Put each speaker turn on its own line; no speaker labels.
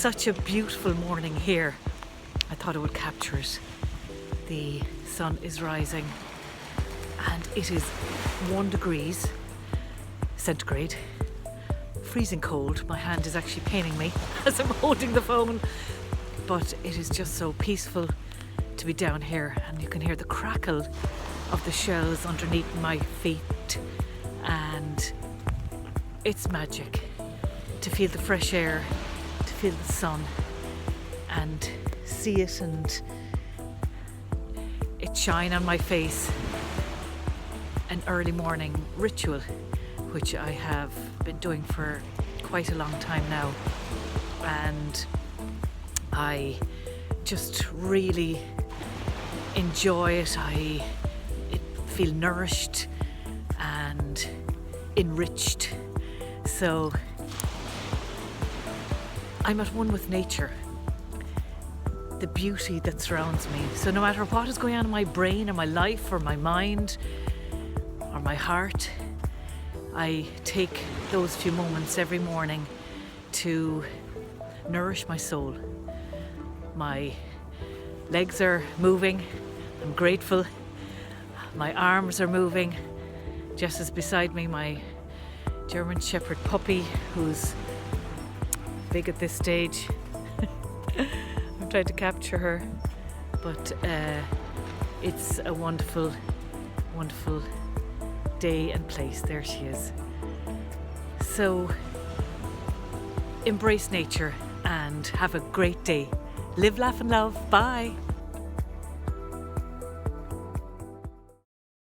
such a beautiful morning here. I thought I would capture it. The sun is rising and it is 1 degree centigrade, freezing cold. My hand is actually paining me as I'm holding the phone, but it is just so peaceful to be down here, and you can hear the crackle of the shells underneath my feet, and it's magic to feel the fresh air, to feel the sun and see it and it shine on my face. An early morning ritual which I have been doing for quite a long time now, and I just really enjoy it. I feel nourished and enriched. So I'm at one with nature, the beauty that surrounds me. So no matter what is going on in my brain or my life or my mind or my heart, I take those few moments every morning to nourish my soul. My legs are moving, I'm grateful. My arms are moving. Jess is beside me, my German Shepherd puppy, who's big at this stage. I'm trying to capture her, but it's a wonderful, wonderful day and place. There she is. So embrace nature and have a great day. Live, laugh and love. Bye.